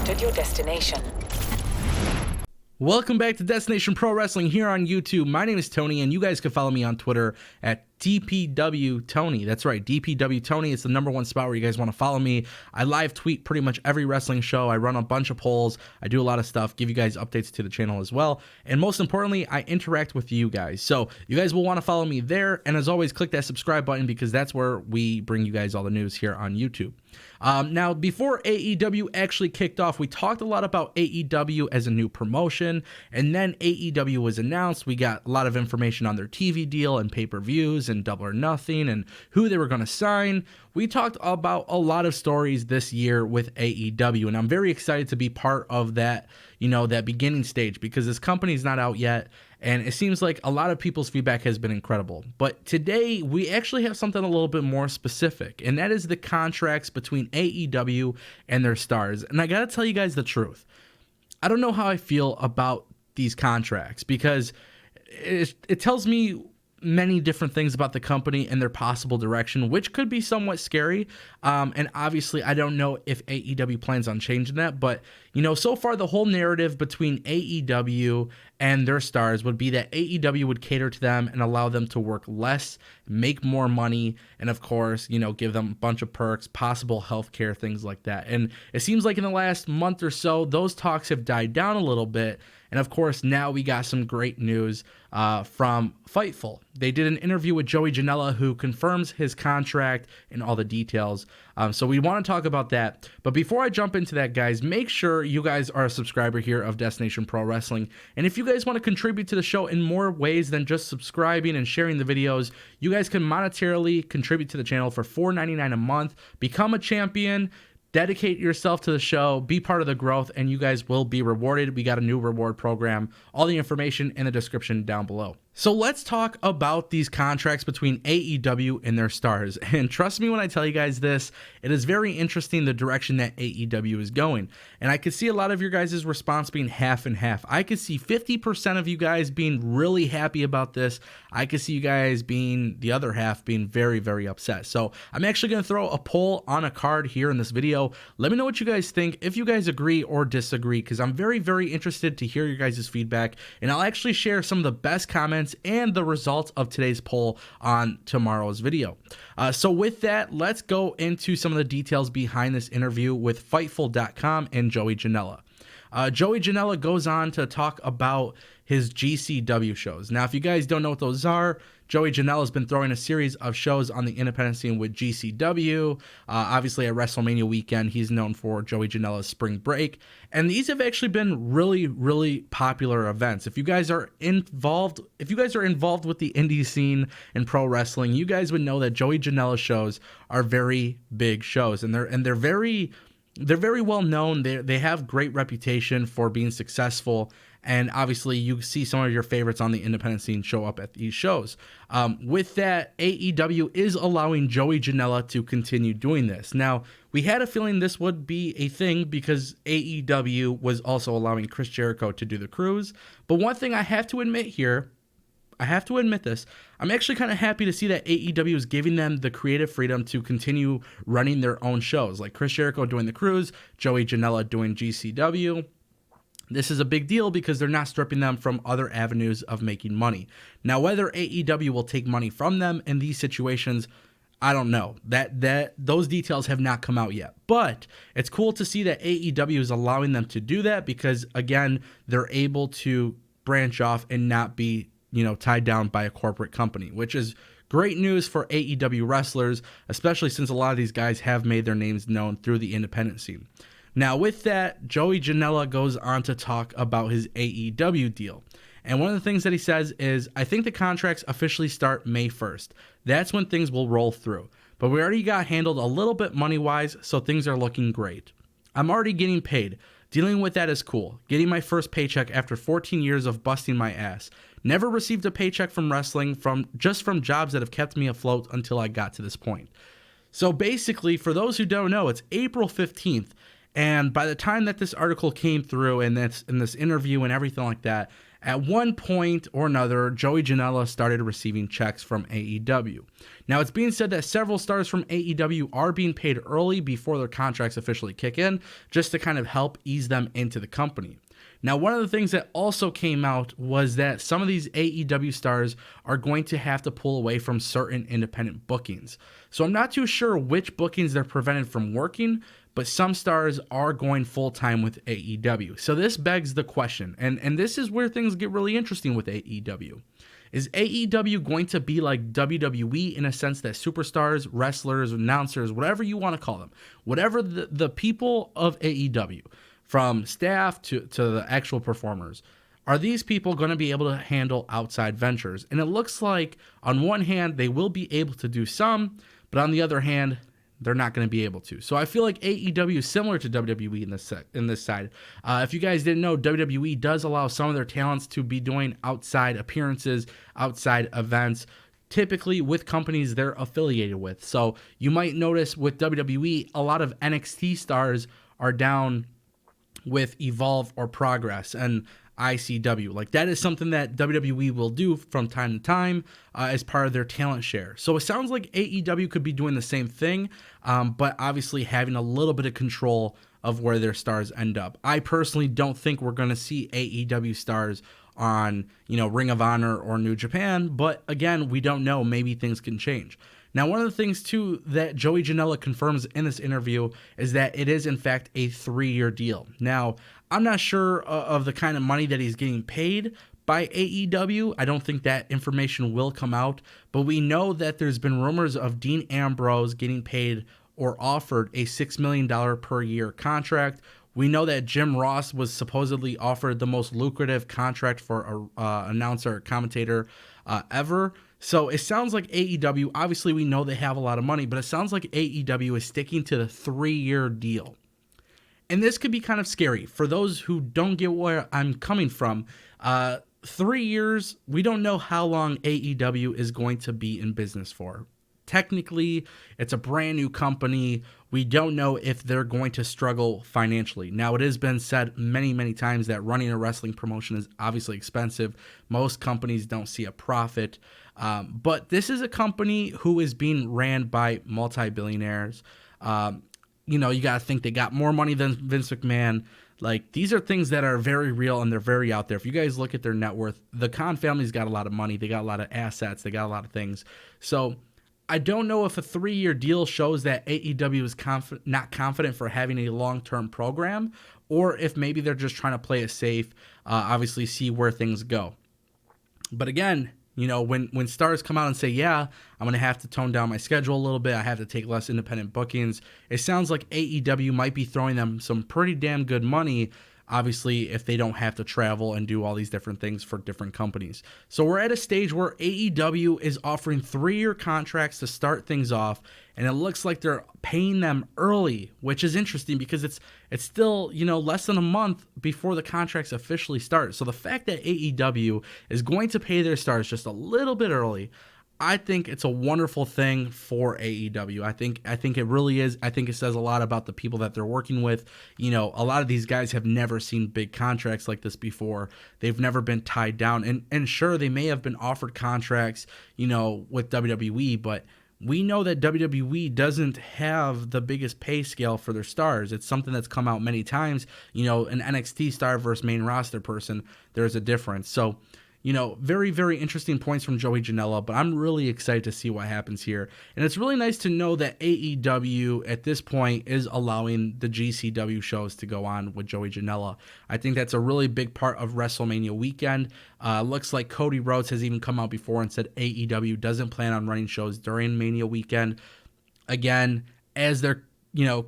entered your destination. Welcome back to Destination Pro Wrestling here on YouTube. My name is Tony, and you guys can follow me on Twitter at DPW Tony. That's right, DPW Tony. It's the #1 spot where you guys want to follow me. I live tweet pretty much every wrestling show. I run a bunch of polls. I do a lot of stuff, give you guys updates to the channel as well. And most importantly, I interact with you guys. So you guys will want to follow me there. And as always, click that subscribe button because that's where we bring you guys all the news here on YouTube. Now, before AEW actually kicked off, we talked a lot about AEW as a new promotion, and then AEW was announced. We got a lot of information on their TV deal and pay-per-views and Double or Nothing and who they were going to sign. We talked about a lot of stories this year with AEW, and I'm very excited to be part of that, that beginning stage because this company's not out yet. And it seems like a lot of people's feedback has been incredible. But today, we actually have something a little bit more specific, and that is the contracts between AEW and their stars. And I gotta tell you guys the truth. I don't know how I feel about these contracts because it tells me many different things about the company and their possible direction, which could be somewhat scary. And obviously, I don't know if AEW plans on changing that. But, so far, the whole narrative between AEW and their stars would be that AEW would cater to them and allow them to work less, make more money, and of course, give them a bunch of perks, possible healthcare, things like that. And it seems like in the last month or so, those talks have died down a little bit. And of course, now we got some great news from Fightful. They did an interview with Joey Janela, who confirms his contract and all the details. So we want to talk about that. But before I jump into that, guys, make sure you guys are a subscriber here of Destination Pro Wrestling. And if you guys want to contribute to the show in more ways than just subscribing and sharing the videos, you guys can monetarily contribute to the channel for $4.99 a month. Become a champion. Dedicate yourself to the show, be part of the growth, and you guys will be rewarded. We got a new reward program. All the information in the description down below. So let's talk about these contracts between AEW and their stars. And trust me when I tell you guys this, it is very interesting the direction that AEW is going. And I could see a lot of your guys' response being half and half. I could see 50% of you guys being really happy about this. I could see you guys being the other half being very, very upset. So I'm actually going to throw a poll on a card here in this video. Let me know what you guys think, if you guys agree or disagree, because I'm very, very interested to hear your guys' feedback. And I'll actually share some of the best comments and the results of today's poll on tomorrow's video. So with that, let's go into some of the details behind this interview with Fightful.com and Joey Janela. Joey Janela goes on to talk about his GCW shows. Now, if you guys don't know what those are, Joey Janela has been throwing a series of shows on the independent scene with GCW. Obviously, at WrestleMania weekend, he's known for Joey Janela's Spring Break. And these have actually been really, really popular events. If you guys are involved with the indie scene and pro wrestling, you guys would know that Joey Janela's shows are very big shows, and they're very well known. They have great reputation for being successful. And obviously, you see some of your favorites on the independent scene show up at these shows. With that, AEW is allowing Joey Janela to continue doing this. Now, we had a feeling this would be a thing because AEW was also allowing Chris Jericho to do the cruise. But one thing I have to admit here, I'm actually kind of happy to see that AEW is giving them the creative freedom to continue running their own shows, like Chris Jericho doing the cruise, Joey Janela doing GCW. This is a big deal because they're not stripping them from other avenues of making money. Now, whether AEW will take money from them in these situations, I don't know. Those details have not come out yet. But it's cool to see that AEW is allowing them to do that because, again, they're able to branch off and not be, tied down by a corporate company, which is great news for AEW wrestlers, especially since a lot of these guys have made their names known through the independent scene. Now, with that, Joey Janela goes on to talk about his AEW deal. And one of the things that he says is, I think the contracts officially start May 1st. That's when things will roll through. But we already got handled a little bit money-wise, so things are looking great. I'm already getting paid. Dealing with that is cool. Getting my first paycheck after 14 years of busting my ass. Never received a paycheck from wrestling, from jobs that have kept me afloat until I got to this point. So basically, for those who don't know, it's April 15th. And by the time that this article came through and this interview and everything like that, At one point or another, Joey Janela started receiving checks from AEW. Now, it's being said that several stars from AEW are being paid early before their contracts officially kick in, just to kind of help ease them into the company. Now, one of the things that also came out was that some of these AEW stars are going to have to pull away from certain independent bookings. So I'm not too sure which bookings they're prevented from working, but some stars are going full-time with AEW. So this begs the question, and this is where things get really interesting with AEW. Is AEW going to be like WWE in a sense that superstars, wrestlers, announcers, whatever you want to call them, whatever the people of AEW, from staff to the actual performers, are these people going to be able to handle outside ventures? And it looks like on one hand, they will be able to do some, but on the other hand, they're not going to be able to. So I feel like AEW is similar to WWE in this side. If you guys didn't know, WWE does allow some of their talents to be doing outside appearances, outside events, typically with companies they're affiliated with. So you might notice with WWE, a lot of NXT stars are down with Evolve or Progress and ICW. Like, that is something that WWE will do from time to time as part of their talent share. So it sounds like AEW could be doing the same thing, but obviously having a little bit of control of where their stars end up. I personally don't think we're going to see AEW stars on, Ring of Honor or New Japan, but again, we don't know. Maybe things can change. Now, one of the things, too, that Joey Janela confirms in this interview is that it is, in fact, a 3-year deal. Now, I'm not sure of the kind of money that he's getting paid by AEW. I don't think that information will come out, but we know that there's been rumors of Dean Ambrose getting paid or offered a $6 million per year contract. We know that Jim Ross was supposedly offered the most lucrative contract for an announcer or commentator ever. So it sounds like AEW, obviously we know they have a lot of money, but it sounds like AEW is sticking to the 3-year deal. And this could be kind of scary. For those who don't get where I'm coming from, 3 years, we don't know how long AEW is going to be in business for. Technically, it's a brand new company. We don't know if they're going to struggle financially. Now, it has been said many, many times that running a wrestling promotion is obviously expensive. Most companies don't see a profit. But this is a company who is being ran by multi-billionaires. You got to think they got more money than Vince McMahon. Like, these are things that are very real and they're very out there. If you guys look at their net worth, the Khan family's got a lot of money. They got a lot of assets. They got a lot of things. So I don't know if a 3-year deal shows that AEW is not confident for having a long-term program, or if maybe they're just trying to play it safe, obviously see where things go. But again, when stars come out and say, yeah, I'm going to have to tone down my schedule a little bit, I have to take less independent bookings, it sounds like AEW might be throwing them some pretty damn good money, obviously, if they don't have to travel and do all these different things for different companies. So we're at a stage where AEW is offering 3-year contracts to start things off, and it looks like they're paying them early, which is interesting because it's still, less than a month before the contracts officially start. So the fact that AEW is going to pay their stars just a little bit early, I think it's a wonderful thing for AEW. I think it really is. I think it says a lot about the people that they're working with. A lot of these guys have never seen big contracts like this before. They've never been tied down. And sure, they may have been offered contracts, with WWE, but we know that WWE doesn't have the biggest pay scale for their stars. It's something that's come out many times. An NXT star versus main roster person, there's a difference. So, very, very interesting points from Joey Janela, but I'm really excited to see what happens here. And it's really nice to know that AEW at this point is allowing the GCW shows to go on with Joey Janela. I think that's a really big part of WrestleMania weekend. Looks like Cody Rhodes has even come out before and said AEW doesn't plan on running shows during Mania weekend. Again, as their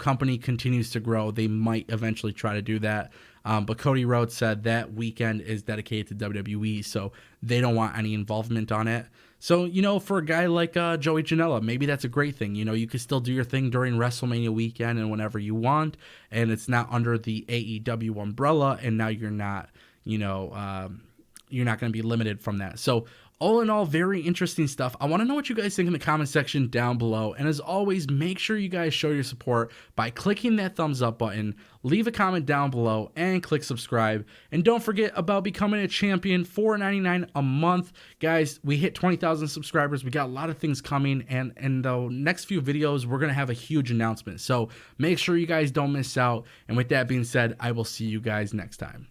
company continues to grow, they might eventually try to do that. But Cody Rhodes said that weekend is dedicated to WWE, so they don't want any involvement on it. So, for a guy like Joey Janela, maybe that's a great thing. You can still do your thing during WrestleMania weekend and whenever you want, and it's not under the AEW umbrella, and now you're not going to be limited from that. So All in all, very interesting stuff. I want to know what you guys think in the comment section down below. And as always, make sure you guys show your support by clicking that thumbs up button, leave a comment down below, and click subscribe. And don't forget about becoming a champion, $4.99 a month. Guys, we hit 20,000 subscribers. We got a lot of things coming. And in the next few videos, we're going to have a huge announcement. So make sure you guys don't miss out. And with that being said, I will see you guys next time.